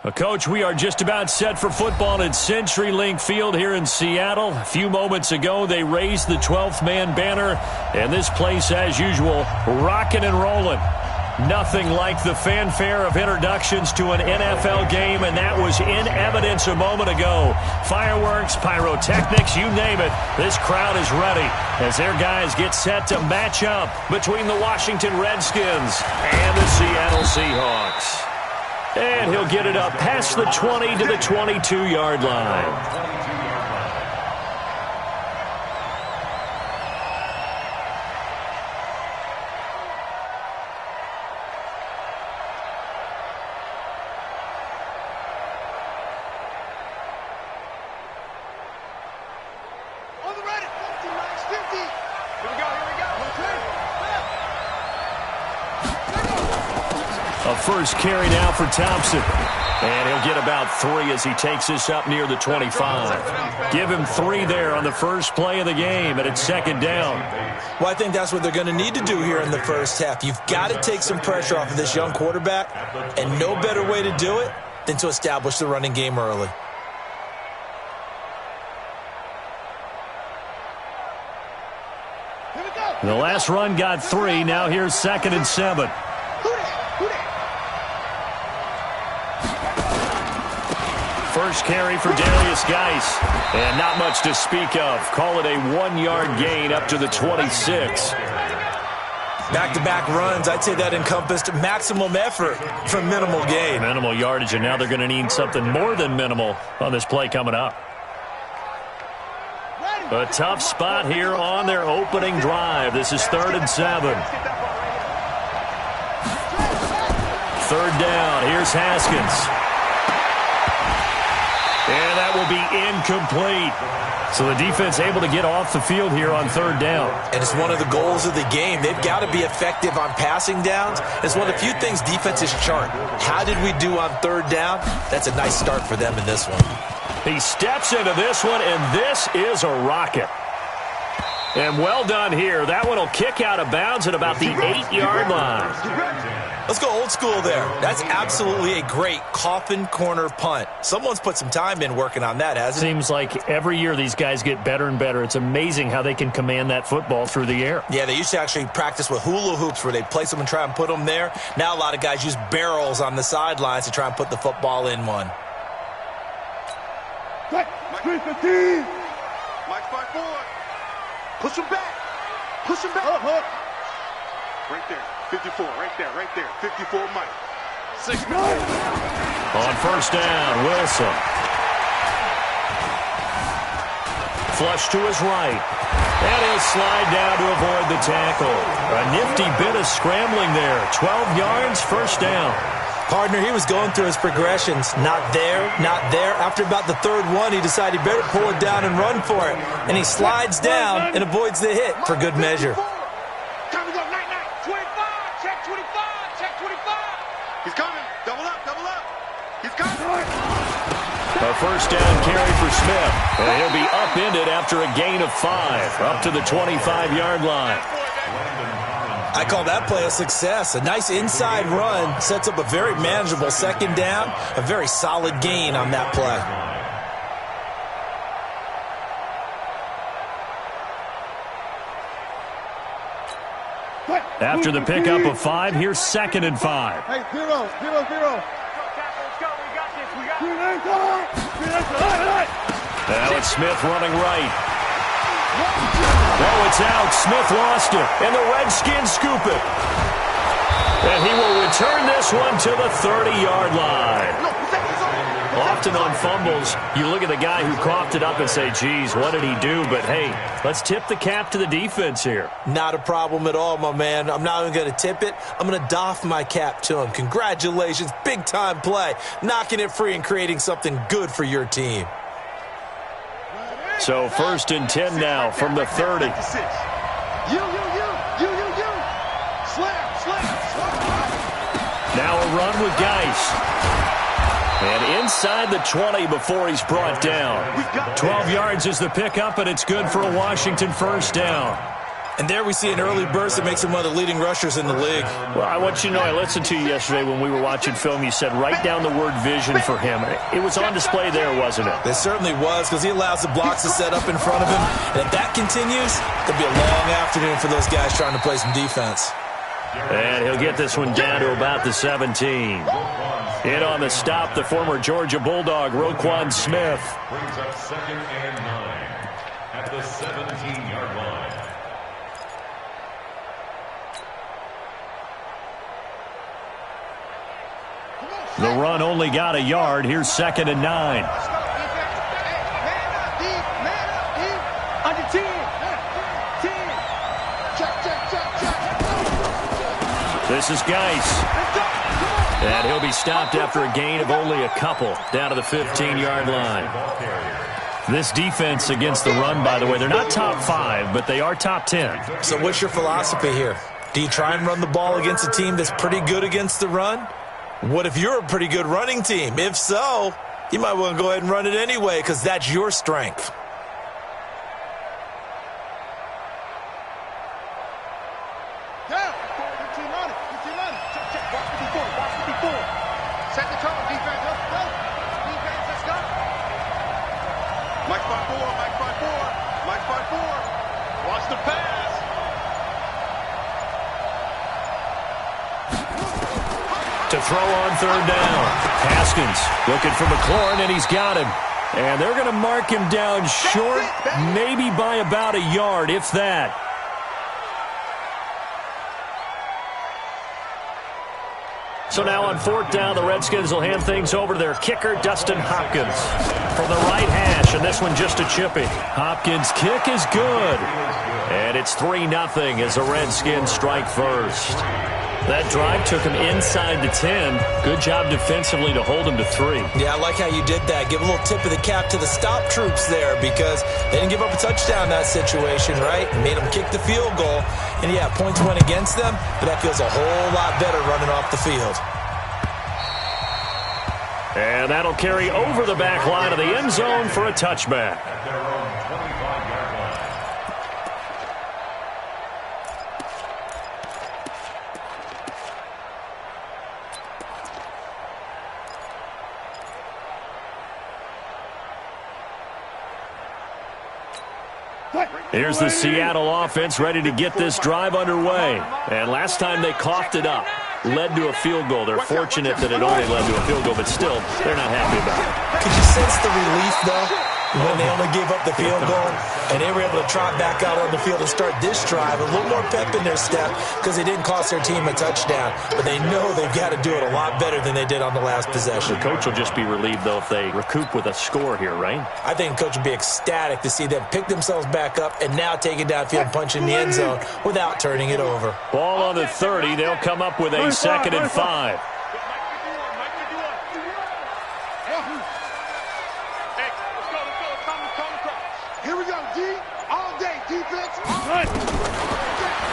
Well, Coach, we are just about set for football at CenturyLink Field here in Seattle. A few moments ago, they raised the 12th man banner, and this place, as usual, rocking and rolling. Nothing like the fanfare of introductions to an NFL game, and that was in evidence a moment ago. Fireworks, pyrotechnics, you name it. This crowd is ready as their guys get set to match up between the Washington Redskins and the Seattle Seahawks. And he'll get it up past the 20 to the 22-yard line. First carry now for Thompson. And he'll get about 3 as he takes this up near the 25. Give him 3 there on the first play of the game, and it's second down. Well, I think that's what they're going to need to do here in the first half. You've got to take some pressure off of this young quarterback, and no better way to do it than to establish the running game early. The last run got 3. Now here's 2nd and 7. First carry for Darius Geis. And not much to speak of. Call it a 1-yard gain up to the 26. Back-to-back runs, I'd say that encompassed maximum effort for minimal gain. Minimal yardage, and now they're going to need something more than minimal on this play coming up. A tough spot here on their opening drive. This is 3rd and 7. 3rd down. Here's Haskins. And that will be incomplete. So the defense able to get off the field here on 3rd down. And it's one of the goals of the game. They've got to be effective on passing downs. It's one of the few things defenses chart. How did we do on 3rd down? That's a nice start for them in this one. He steps into this one, and this is a rocket. And well done here. That one will kick out of bounds at about the 8-yard line. Let's go old school there. That's absolutely a great coffin corner punt. Someone's put some time in working on that, hasn't it? Seems like every year these guys get better and better. It's amazing how they can command that football through the air. Yeah, they used to actually practice with hula hoops where they place them and try and put them there. Now a lot of guys use barrels on the sidelines to try and put the football in one. Mike 315. Mike 5-4. Push him back. Push him back. Right there. 54. Right there. 54 Mike. 6 On first down, Wilson. Flush to his right. And he'll slide down to avoid the tackle. A nifty bit of scrambling there. 12 yards, first down. Partner, he was going through his progressions. Not there, not there. After about the 3rd one, he decided he better pull it down and run for it. And he slides down and avoids the hit for good measure. Coming up, 25. Check 25. Check 25. He's coming. Double up. He's coming. A first down carry for Smith. And he'll be upended after a gain of 5. Up to the 25-yard line. I call that play a success. A nice inside run sets up a very manageable 2nd down. A very solid gain on that play. After the pickup of 5, here's 2nd and 5. Hey, 0. Now it's Smith running right. Oh, it's out. Smith lost it. And the Redskins scoop it. And he will return this one to the 30-yard line. Often on fumbles, you look at the guy who coughed it up and say, geez, what did he do? But, hey, let's tip the cap to the defense here. Not a problem at all, my man. I'm not even going to tip it. I'm going to doff my cap to him. Congratulations. Big-time play. Knocking it free and creating something good for your team. So 1st and 10 now from the 30. Now a run with Geis. And inside the 20 before he's brought down. 12 yards is the pickup, and it's good for a Washington first down. And there we see an early burst that makes him one of the leading rushers in the league. Well, I want you to know, I listened to you yesterday when we were watching film. You said write down the word vision for him. It was on display there, wasn't it? It certainly was, because he allows the blocks to set up in front of him. And if that continues, it'll be a long afternoon for those guys trying to play some defense. And he'll get this one down to about the 17. In on the stop, the former Georgia Bulldog, Roquan Smith. Brings up 2nd and 9 at the 17-yard line. The run only got a yard. Here's 2nd and 9. Under 10. 10. This is Geis. And he'll be stopped after a gain of only a couple, down to the 15-yard line. This defense against the run, by the way, they're not top 5, but they are top 10. So what's your philosophy here? Do you try and run the ball against a team that's pretty good against the run? What if you're a pretty good running team? If so, you might want to go ahead and run it anyway, because that's your strength. Set the tone, defense. Let's go. Defense, let's go. Mike 5-4, Mike 5-4, Mike 5-4. Watch the pass. To throw on 3rd down. Haskins looking for McLaurin, and he's got him. And they're going to mark him down short, maybe by about a yard, if that. So now on 4th down, the Redskins will hand things over to their kicker, Dustin Hopkins, from the right hash, and this one just a chippy. Hopkins' kick is good. And it's 3-0 as the Redskins strike first. That drive took him inside the 10. Good job defensively to hold him to 3. Yeah, I like how you did that. Give a little tip of the cap to the stop troops there, because they didn't give up a touchdown in that situation, right? Made them kick the field goal. And, yeah, points went against them, but that feels a whole lot better running off the field. And that'll carry over the back line of the end zone for a touchback. At their own 25-yard line. Here's the Seattle offense ready to get this drive underway. And last time they coughed it up, led to a field goal. They're fortunate that it only led to a field goal, but still, they're not happy about it. Could you sense the relief, though, when they only gave up the field goal and they were able to trot back out on the field and start this drive? A little more pep in their step because they didn't cost their team a touchdown, but they know they've got to do it a lot better than they did on the last possession. The coach will just be relieved, though, if they recoup with a score here, right? I think the coach would be ecstatic to see them pick themselves back up and now take it downfield and punch in the end zone without turning it over. Ball on the 30. They'll come up with a 2nd and 5. Here we go, D. All day, defense.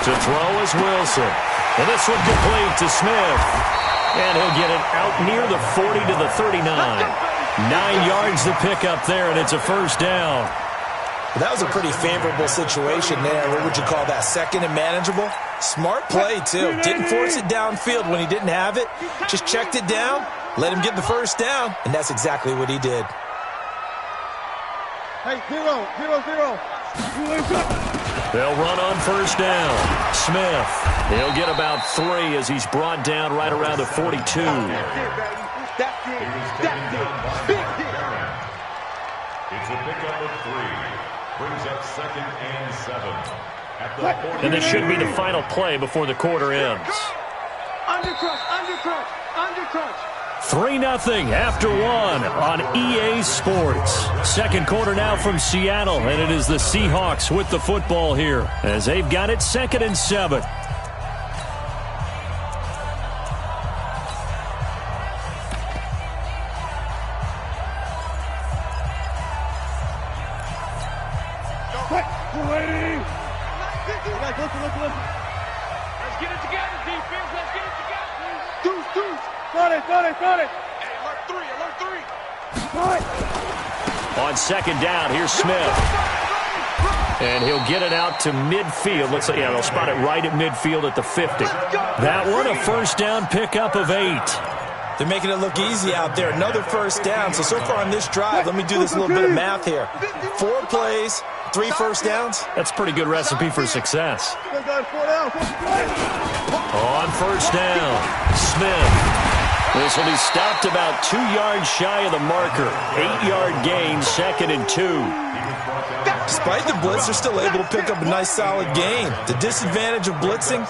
To throw is Wilson. And this one complete to Smith. And he'll get it out near the 40 to the 39. 9 yards to pick up there, and it's a 1st down. That was a pretty favorable situation there. What would you call that? 2nd and manageable? Smart play, too. Didn't force it downfield when he didn't have it. Just checked it down, let him get the 1st down, and that's exactly what he did. Hey, 0, 0, 0. They'll run on 1st down. Smith, he'll get about 3 as he's brought down right around the 42. That's it. It's a pickup of 3. Brings up 2nd and 7. At the 40. And this should be the final play before the quarter ends. Undercrunch, undercrunch, undercrunch. 3-0 after 1 on EA Sports. 2nd quarter now from Seattle, and it is the Seahawks with the football here as they've got it 2nd and 7. Let's get it together, defense. Let's get it together. Deuce. Got it. Hey, alert 3. On 2nd down, here's Smith. And he'll get it out to midfield. Looks like, yeah, they'll spot it right at midfield at the 50. That one, a first down pickup of 8. They're making it look easy out there. Another first down. So far on this drive, let me do this little bit of math here. 4 plays, 3 first downs. That's a pretty good recipe for success. On first down, Smith. This will be stopped about 2 yards shy of the marker. 8-yard gain, 2nd and 2. Despite the blitz, they're still able to pick up a nice solid gain. The disadvantage of blitzing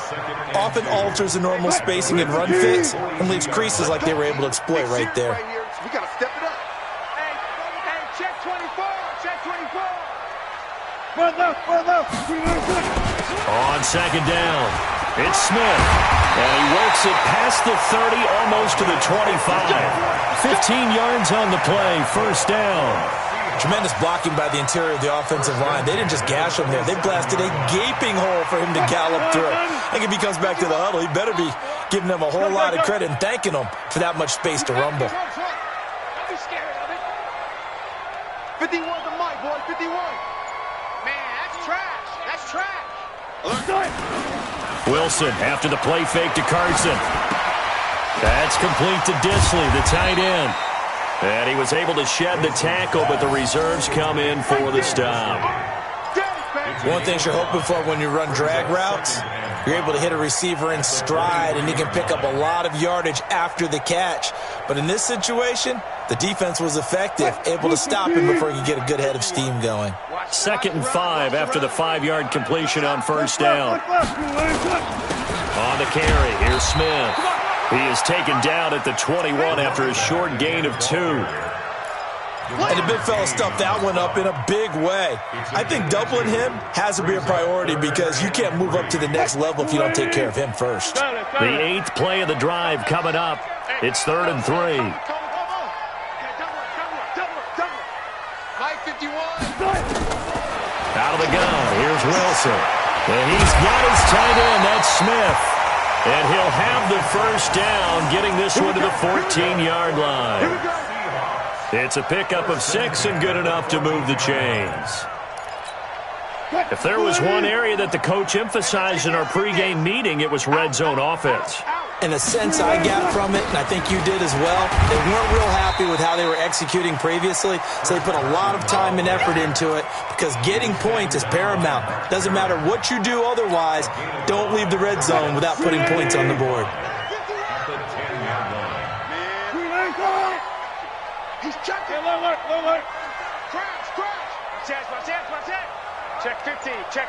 often alters the normal spacing and run fits and leaves creases like they were able to exploit right there. We got to step it up. Hey, check 24, check 24. On second down, it's Smith. And he works it past the 30, almost to the 25. 15 yards on the play, first down. Tremendous blocking by the interior of the offensive line. They didn't just gash him there. They blasted a gaping hole for him to gallop through. I think if he comes back to the huddle, he better be giving them a whole lot of credit and thanking them for that much space to rumble. Don't be scared of it. 51 to Mike, boy, 51. Man, that's trash. That's trash. Wilson after the play fake to Carson. That's complete to Disley, the tight end. And he was able to shed the tackle, but the reserves come in for the stop. One thing you're hoping for when you run drag routes, you're able to hit a receiver in stride, and he can pick up a lot of yardage after the catch. But in this situation, the defense was effective, able to stop him before he could get a good head of steam going. 2nd and 5 after the 5-yard completion on first down. On the carry, here's Smith. He is taken down at the 21 after a short gain of 2. And the big fella stuffed that one up in a big way. I think doubling him has to be a priority because you can't move up to the next level if you don't take care of him first. The 8th play of the drive coming up. It's 3rd and 3. Mike 51. Out of the gun, here's Wilson. And he's got his tight end, that's Smith. And he'll have the first down, getting this one to the 14-yard line. It's a pickup of 6 and good enough to move the chains. If there was one area that the coach emphasized in our pregame meeting, it was red zone offense. In a sense I got from it, and I think you did as well, they weren't real happy with how they were executing previously, so they put a lot of time and effort into it because getting points is paramount. Doesn't matter what you do otherwise, don't leave the red zone without putting points on the board. He's checking. Look. Crash. Watch that. Check 50. Check.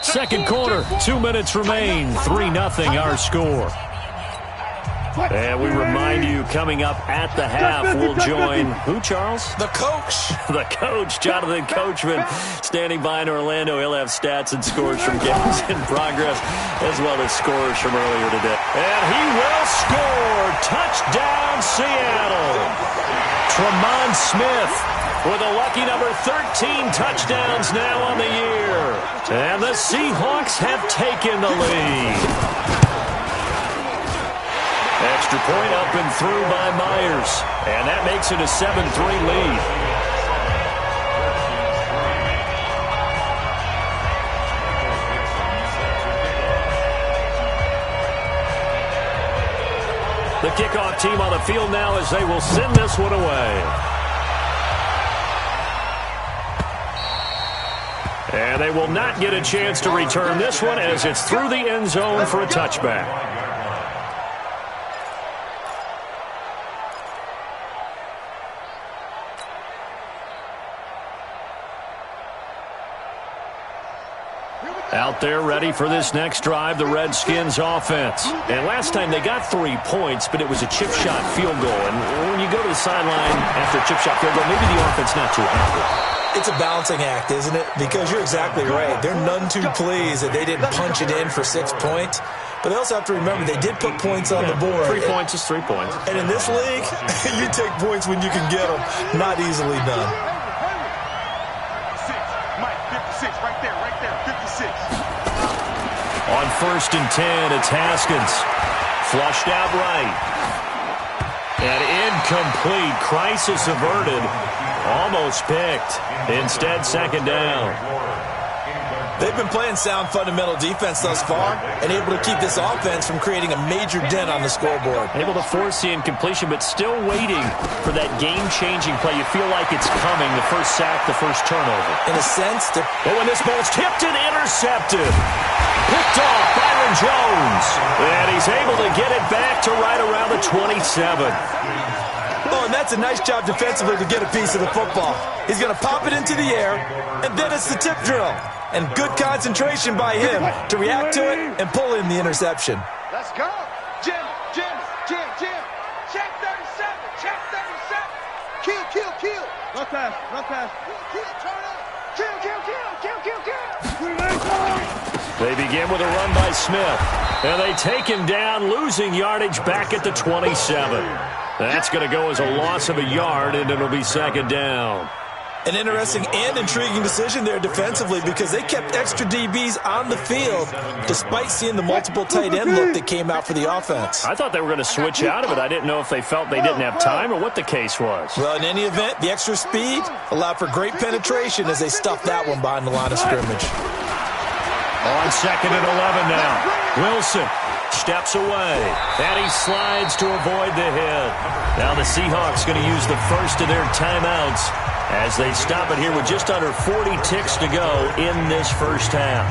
Second quarter, 2 minutes remain, 3-0 our score. And we remind you, coming up at the half, we'll join who, Charles? The coach. The coach, Jonathan Coachman, standing by in Orlando. He'll have stats and scores from games in progress, as well as scores from earlier today. And he will score. Touchdown, Seattle. Tremont Smith with a lucky number 13 touchdowns now on the year. And the Seahawks have taken the lead. Extra point up and through by Myers. And that makes it a 7-3 lead. The kickoff team on the field now as they will send this one away. And they will not get a chance to return this one as it's through the end zone for a touchback. Out there ready for this next drive, the Redskins offense. And last time they got 3 points, but it was a chip shot field goal. And when you go to the sideline after a chip shot field goal, maybe the offense not too happy. It's a balancing act, isn't it? Because you're exactly right. They're none too pleased that they didn't punch it in for 6 points. But they also have to remember they did put points on the board. 3 points is 3 points. And in this league, you take points when you can get them. Not easily done. Mike 56, right there, 56. On 1st and 10, it's Haskins. Flushed out right. And in incomplete. Crisis averted. Almost picked. Instead, second down. They've been playing sound fundamental defense thus far and able to keep this offense from creating a major dent on the scoreboard. Able to force the incompletion, but still waiting for that game-changing play. You feel like it's coming, the first sack, the first turnover. In a sense, but when this ball's tipped and intercepted, picked off Byron Jones, and he's able to get it back to right around the 27. Oh, and that's a nice job defensively to get a piece of the football. He's going to pop it into the air, and then it's the tip drill. And good concentration by him to react to it and pull in the interception. Let's go. Jim. Check 37. Check 37. Kill. Run pass. Kill, turn up. Kill. They begin with a run by Smith. And they take him down, losing yardage back at the 27. That's going to go as a loss of a yard, and it'll be second down. An interesting and intriguing decision there defensively because they kept extra DBs on the field despite seeing the multiple tight end look that came out for the offense. I thought they were going to switch out of it. I didn't know if they felt they didn't have time or what the case was. Well, in any event, the extra speed allowed for great penetration as they stuffed that one behind the line of scrimmage. On second and 11 now. Wilson steps away, and he slides to avoid the hit. Now the Seahawks going to use the first of their timeouts as they stop it here with just under 40 ticks to go in this first half.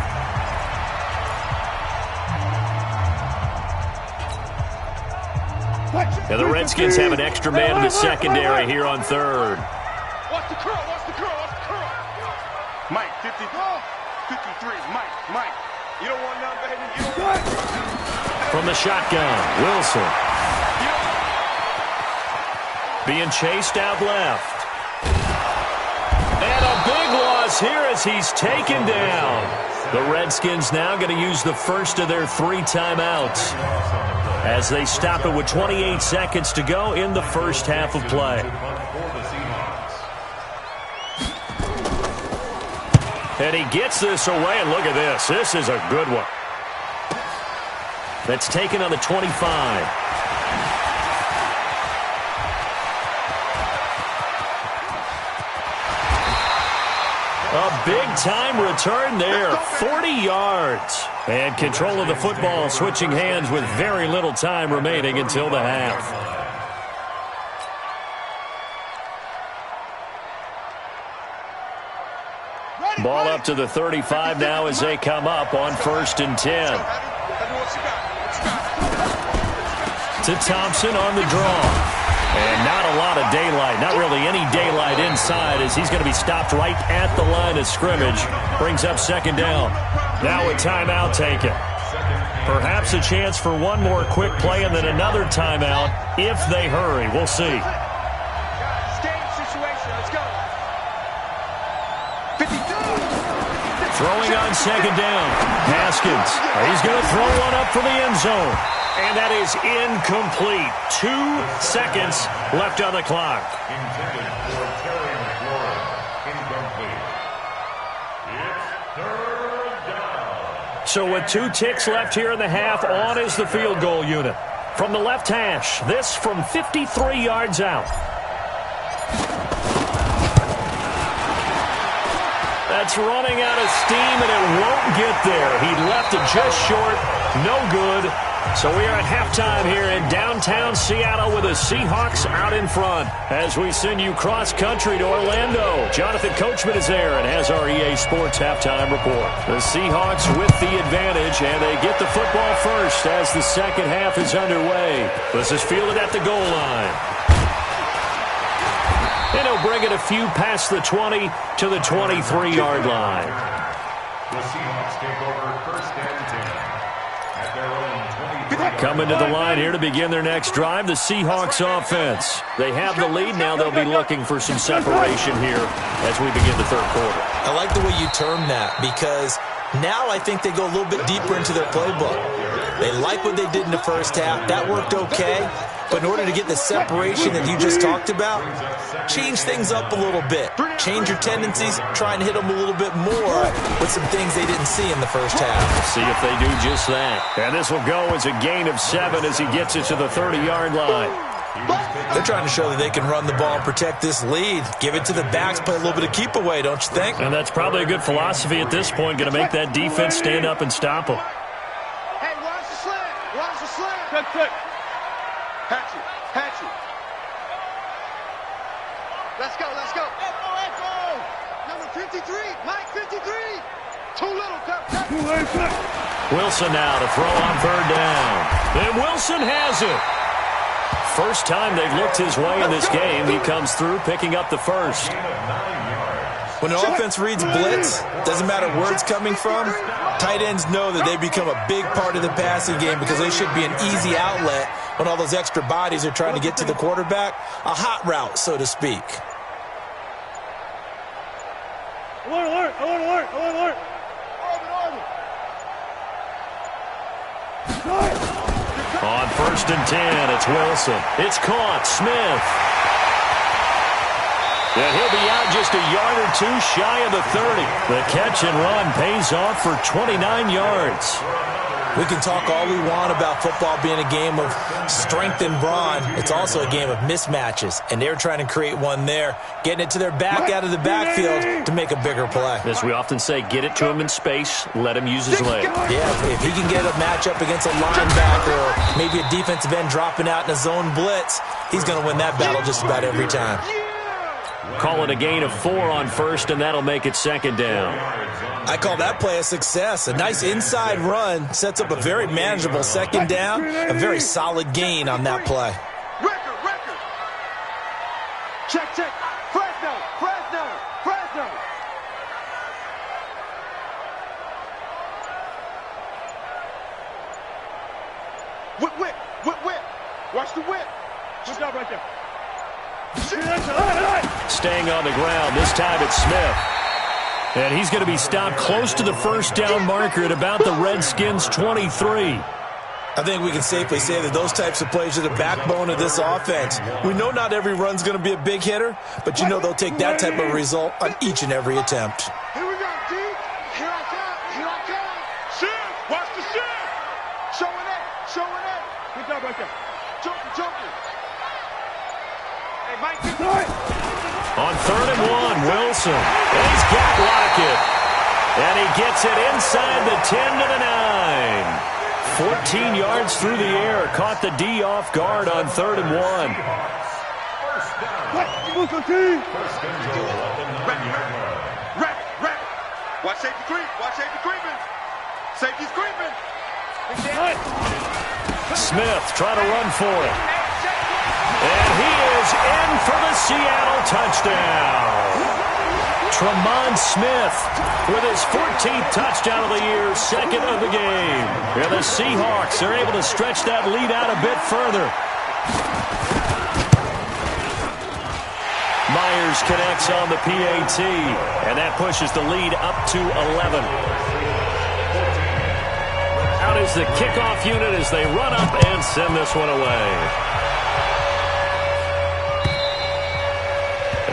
And the Redskins have an extra man in the secondary here on third. Watch the curl. Mike, 53. Mike. You don't want none, baby. You don't want none. From the shotgun, Wilson. Being chased out left. And a big loss here as he's taken down. The Redskins now going to use the first of their 3 timeouts as they stop it with 28 seconds to go in the first half of play. And he gets this away, and look at this. This is a good one. That's taken on the 25. A big-time return there, 40 yards. And control of the football, switching hands with very little time remaining until the half. Ball up to the 35 now as they come up on 1st and 10. To Thompson on the draw. And not a lot of daylight, not really any daylight inside as he's going to be stopped right at the line of scrimmage. Brings up second down. Now a timeout taken. Perhaps a chance for one more quick play and then another timeout if they hurry. We'll see. Throwing on second down. Haskins. He's going to throw one up for the end zone. And that is incomplete. 2 seconds left on the clock. Intended for Terry McLaurin. Incomplete. It's third down. So with 2 ticks left here in the half, on is the field goal unit. From the left hash, this from 53 yards out. That's running out of steam, and it won't get there. He left it just short. No good. So we are at halftime here in downtown Seattle with the Seahawks out in front. As we send you cross-country to Orlando, Jonathan Coachman is there and has our EA Sports halftime report. The Seahawks with the advantage, and they get the football first as the second half is underway. This is fielded at the goal line. And he'll bring it a few past the 20 to the 23-yard line. The Seahawks take over 1st and 10 at their own 20. Coming to the line here to begin their next drive, the Seahawks offense. They have the lead. Now they'll be looking for some separation here as we begin the third quarter. I like the way you term that because now I think they go a little bit deeper into their playbook. They like what they did in the first half. That worked okay. But in order to get the separation that you just talked about, change things up a little bit. Change your tendencies, try and hit them a little bit more with some things they didn't see in the first half. See if they do just that. And this will go as a gain of 7 as he gets it to the 30-yard line. They're trying to show that they can run the ball and protect this lead. Give it to the backs, play a little bit of keep away, don't you think? And that's probably a good philosophy at this point, going to make that defense stand up and stop them. Hey, watch the slant. Watch the slant. Check. Hatchet. Let's go. Echo. Number 53, Mike 53. Too little, cut. Wilson now to throw on third down. And Wilson has it. First time they've looked his way in this game. He comes through picking up the first. When the offense reads blitz, doesn't matter where it's coming from, tight ends know that they become a big part of the passing game because they should be an easy outlet when all those extra bodies are trying to get to the quarterback. A hot route, so to speak. Alert. On first and 10, it's Wilson. It's caught. Smith. And he'll be out just a yard or two shy of the 30. The catch and run pays off for 29 yards. We can talk all we want about football being a game of strength and brawn. It's also a game of mismatches, and they're trying to create one there, getting it to their back out of the backfield to make a bigger play. As we often say, get it to him in space, let him use his leg. Yeah, if he can get a matchup against a linebacker or maybe a defensive end dropping out in a zone blitz, he's going to win that battle just about every time. Call it a gain of 4 on first, and that'll make it second down. I call that play a success. A nice inside run sets up a very manageable second down, a very solid gain on that play. Record. Check. Fresno. Whip. Watch the whip. Good job right there. Staying on the ground, this time it's Smith. And he's going to be stopped close to the first down marker at about the Redskins' 23. I think we can safely say that those types of plays are the backbone of this offense. We know not every run's going to be a big hitter, but you know they'll take that type of result on each and every attempt. Here we go, D. Here I come. Shift. Watch the shift. Showing it. Good job right there. Joker. Hey, Mike, good night. On third and 1, Wilson. And he's got Lockett. And he gets it inside the 10 to the 9. 14 yards through the air. Caught the D off guard on third and 1. Rep. Watch safety creeping. Safety's creeping. Smith trying to run for it. And he is in for the Seattle touchdown. Tremont Smith with his 14th touchdown of the year, second of the game. And the Seahawks are able to stretch that lead out a bit further. Myers connects on the PAT, and that pushes the lead up to 11. Out is the kickoff unit as they run up and send this one away.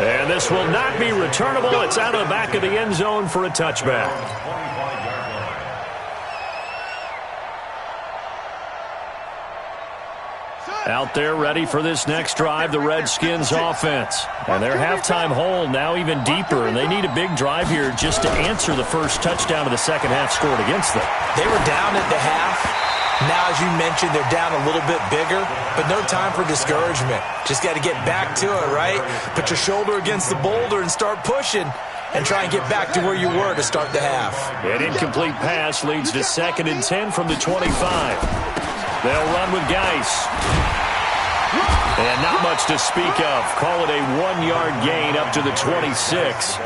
And this will not be returnable. It's out of the back of the end zone for a touchback. Out there ready for this next drive, the Redskins offense. And their halftime hole now even deeper, and they need a big drive here just to answer the first touchdown of the second half scored against them. They were down at the half. Now, as you mentioned, they're down a little bit bigger, but no time for discouragement. Just got to get back to it, right? Put your shoulder against the boulder and start pushing and try and get back to where you were to start the half. An incomplete pass leads to 2nd and 10 from the 25. They'll run with Geis. And not much to speak of. Call it a 1-yard gain up to the 26.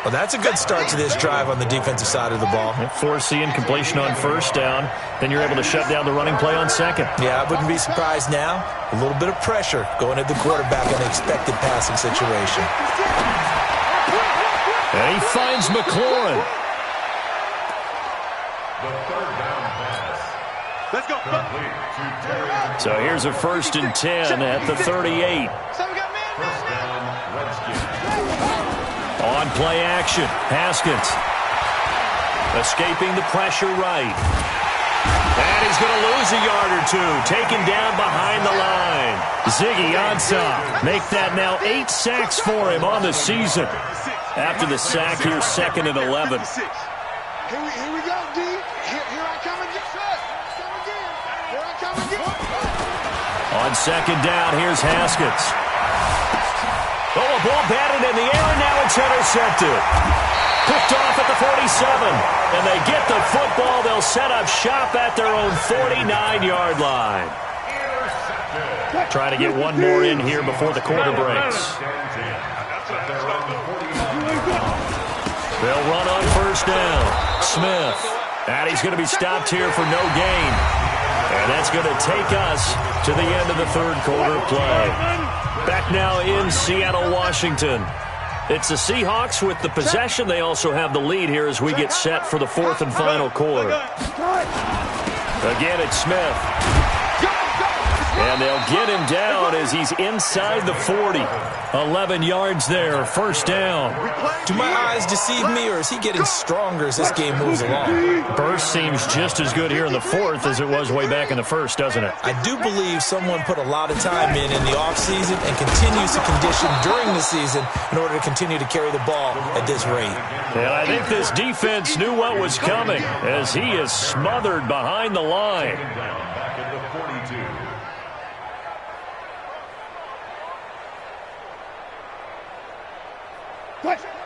Well, that's a good start to this drive on the defensive side of the ball. Forcing completion on first down. Then you're able to shut down the running play on second. Yeah, I wouldn't be surprised now. A little bit of pressure going at the quarterback in an expected passing situation. And he finds McLaurin. The third down pass. Let's go. So here's a 1st and 10 at the 38. First down, Redskins. On play action, Haskins. Escaping the pressure right. And he's going to lose a yard or two, taken down behind the line. Ziggy Ansah, make that now 8 sacks for him on the season. After the sack, here's 2nd and 11. Here we go, D. Here I come again. Here I come again. On 2nd down, here's Haskins. Oh, a ball batted in the air, and now it's intercepted. Picked off at the 47, and they get the football. They'll set up shop at their own 49-yard line. Try to get one more in here before the quarter breaks. They'll run on 1st down. Smith. And he's going to be stopped here for no gain. And that's going to take us to the end of the 3rd quarter play. Back now in Seattle, Washington. It's the Seahawks with the possession. They also have the lead here as we get set for the 4th and final quarter. Again, it's Smith. And they'll get him down as he's inside the 40. 11 yards there, 1st down. Do my eyes deceive me, or is he getting stronger as this game moves along? Burst seems just as good here in the 4th as it was way back in the 1st, doesn't it? I do believe someone put a lot of time in the offseason and continues to condition during the season in order to continue to carry the ball at this rate. And I think this defense knew what was coming as he is smothered behind the line. Back at the 42.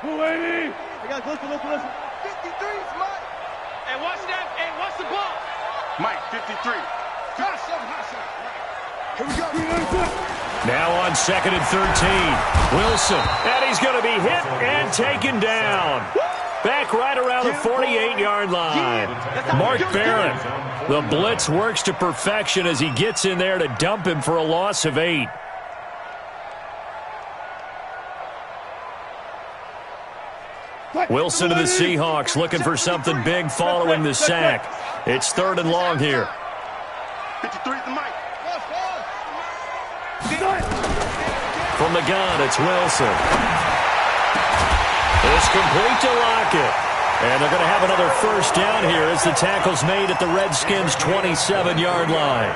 Hey, guys, listen. 53's Mike. Hey, watch that. Hey, watch the ball. Mike, 53. Hot shot. Here we go. Now on 2nd and 13. Wilson. And he's going to be hit and taken down. Back right around the 48-yard line. Mark Barron. The blitz works to perfection as he gets in there to dump him for a loss of 8. Wilson to the Seahawks looking for something big following the sack. It's 3rd and long here. 53's the Mike. From the gun, it's Wilson. It's complete to Lockett. And they're going to have another 1st down here as the tackle's made at the Redskins' 27-yard line.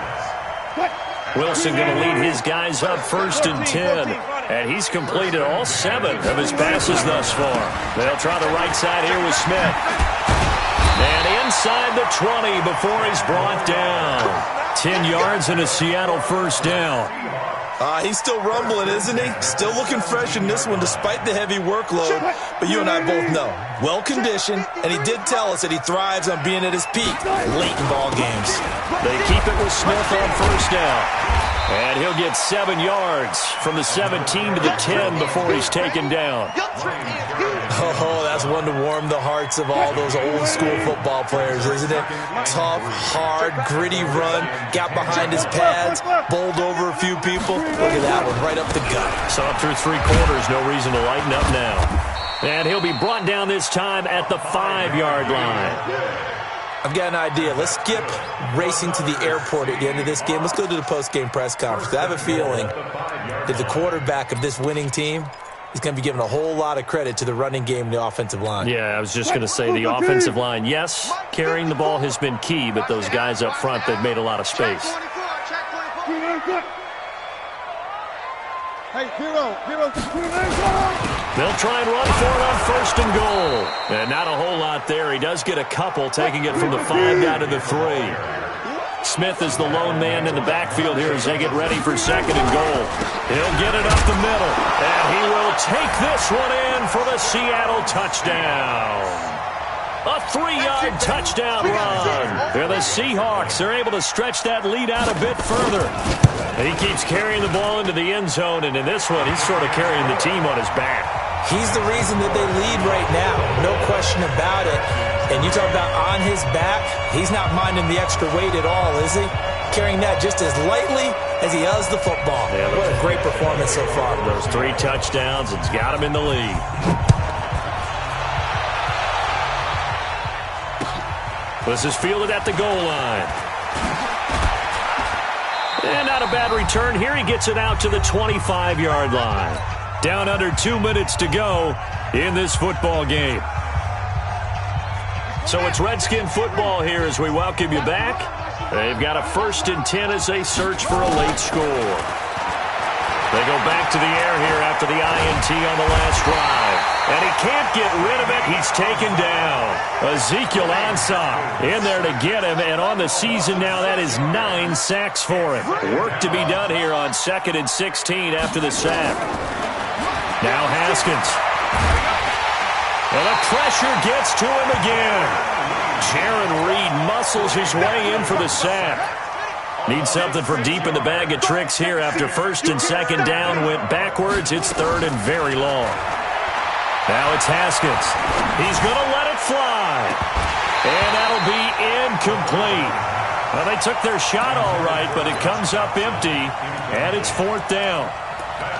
Wilson going to lead his guys up 1st and 10. And he's completed all 7 of his passes thus far. They'll try the right side here with Smith. And inside the 20 before he's brought down. 10 yards and a Seattle 1st down. He's still rumbling, isn't he? Still looking fresh in this one despite the heavy workload. But you and I both know, well-conditioned, and he did tell us that he thrives on being at his peak late in ball games. They keep it with Smith on 1st down. And he'll get 7 yards from the 17 to the 10 before he's taken down. Oh, that's one to warm the hearts of all those old-school football players, isn't it? Tough, hard, gritty run, got behind his pads, bowled over a few people. Look at that one, right up the gut. So up through 3 quarters, no reason to lighten up now. And he'll be brought down this time at the 5-yard line. I've got an idea. Let's skip racing to the airport at the end of this game. Let's go to the post-game press conference. I have a feeling that the quarterback of this winning team is going to be given a whole lot of credit to the running game and the offensive line. Yeah, I was just going to say the offensive line, yes, carrying the ball has been key, but those guys up front, they've made a lot of space. Hey, Hero. They'll try and run for it on 1st and goal. And not a whole lot there. He does get a couple, taking it from the 5 down to the 3. Smith is the lone man in the backfield here as they get ready for 2nd and goal. He'll get it up the middle. And he will take this one in for the Seattle touchdown. A 3-yard touchdown run. And the Seahawks are able to stretch that lead out a bit further. And he keeps carrying the ball into the end zone, and in this one, he's sort of carrying the team on his back. He's the reason that they lead right now, no question about it. And you talk about on his back, he's not minding the extra weight at all, is he? Carrying that just as lightly as he does the football. Yeah, what a great performance so far. Those 3 touchdowns, it's got him in the lead. This is fielded at the goal line. And not a bad return here. He gets it out to the 25-yard line. Down under 2 minutes to go in this football game. So it's Redskin football here as we welcome you back. They've got a 1st and 10 as they search for a late score. They go back to the air here after the INT on the last drive. And he can't get rid of it. He's taken down. Ezekiel Ansah in there to get him. And on the season now, that is 9 sacks for him. Work to be done here on 2nd and 16 after the sack. Now Haskins. And the pressure gets to him again. Jaron Reed muscles his way in for the sack. Needs something from deep in the bag of tricks here after 1st and 2nd down went backwards. It's 3rd and very long. Now it's Haskins. He's going to let it fly. And that'll be incomplete. Well, they took their shot all right, but it comes up empty, and it's 4th down.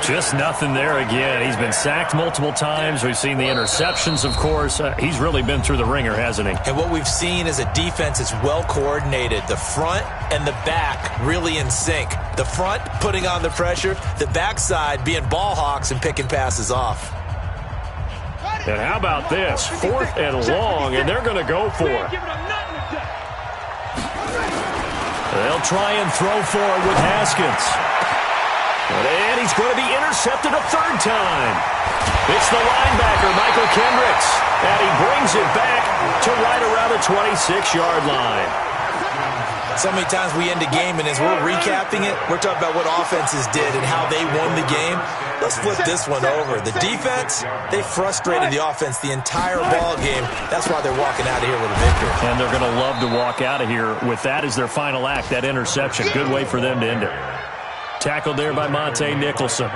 Just nothing there again. He's been sacked multiple times. We've seen the interceptions, of course. He's really been through the ringer, hasn't he? And what we've seen is a defense that's well coordinated. The front and the back really in sync. The front putting on the pressure, the backside being ball hawks and picking passes off. And how about this? 4th and long, and they're going to go for it. They'll try and throw for it with Haskins. And he's going to be intercepted a 3rd time. It's the linebacker, Michael Kendricks. And he brings it back to right around the 26-yard line. So many times we end a game, and as we're recapping it, we're talking about what offenses did and how they won the game. Let's flip this one over. The defense, they frustrated the offense the entire ball game. That's why they're walking out of here with a victory. And they're going to love to walk out of here with that as their final act, that interception. Good way for them to end it. Tackled there by Monte Nicholson.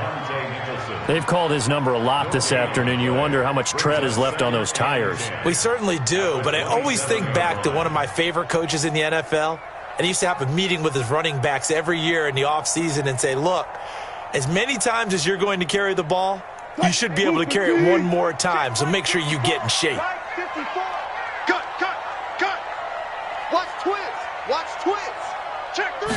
They've called his number a lot this afternoon. You wonder how much tread is left on those tires. We certainly do, but I always think back to one of my favorite coaches in the NFL. And he used to have a meeting with his running backs every year in the offseason and say, look, as many times as you're going to carry the ball, you should be able to carry it one more time, so make sure you get in shape. Cut. Watch twins. Check 3.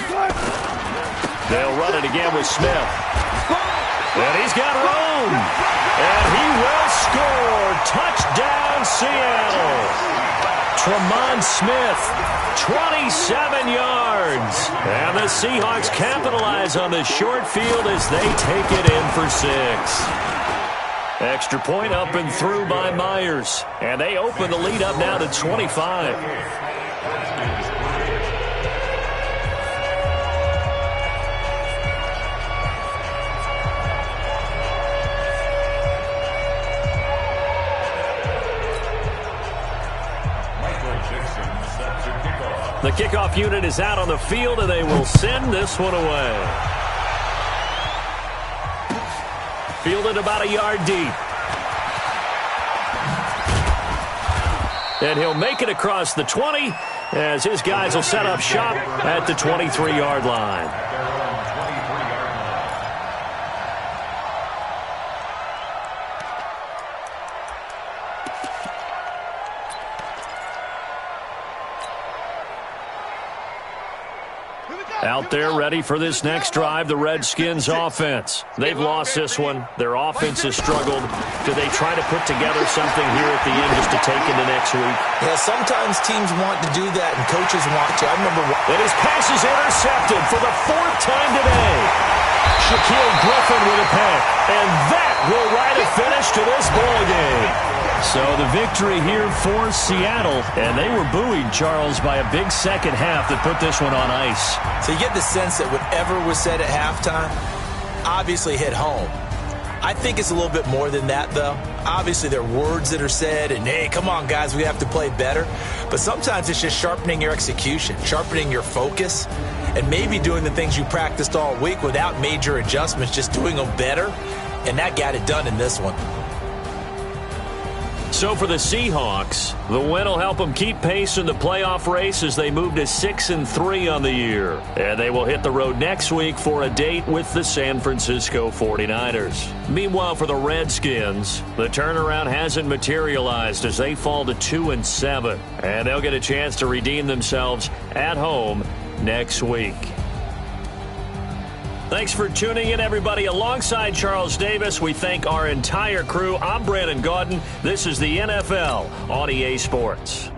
They'll run it again with Smith. And he's got room. And he will score. Touchdown, Seattle. Tremont Smith, 27 yards. And the Seahawks capitalize on the short field as they take it in for 6. Extra point up and through by Myers. And they open the lead up now to 25. The kickoff unit is out on the field, and they will send this one away. Fielded about a yard deep. And he'll make it across the 20 as his guys will set up shop at the 23-yard line. Out there ready for this next drive, the Redskins offense. They've lost this one. Their offense has struggled. Do they try to put together something here at the end just to take into next week? Yeah, sometimes teams want to do that and coaches want to. I remember. And his pass is intercepted for the 4th time today. Shaquille Griffin with a pick. And that will write a finish to this ball game. So the victory here for Seattle. And they were buoyed, Charles, by a big second half that put this one on ice. So you get the sense that whatever was said at halftime obviously hit home. I think it's a little bit more than that, though. Obviously, there are words that are said, and, hey, come on, guys, we have to play better. But sometimes it's just sharpening your execution, sharpening your focus, and maybe doing the things you practiced all week without major adjustments, just doing them better. And that got it done in this one. So for the Seahawks, the win will help them keep pace in the playoff race as they move to 6-3 on the year. And they will hit the road next week for a date with the San Francisco 49ers. Meanwhile, for the Redskins, the turnaround hasn't materialized as they fall to 2-7. And they'll get a chance to redeem themselves at home next week. Thanks for tuning in, everybody. Alongside Charles Davis, we thank our entire crew. I'm Brandon Gaudin. This is the NFL on EA Sports.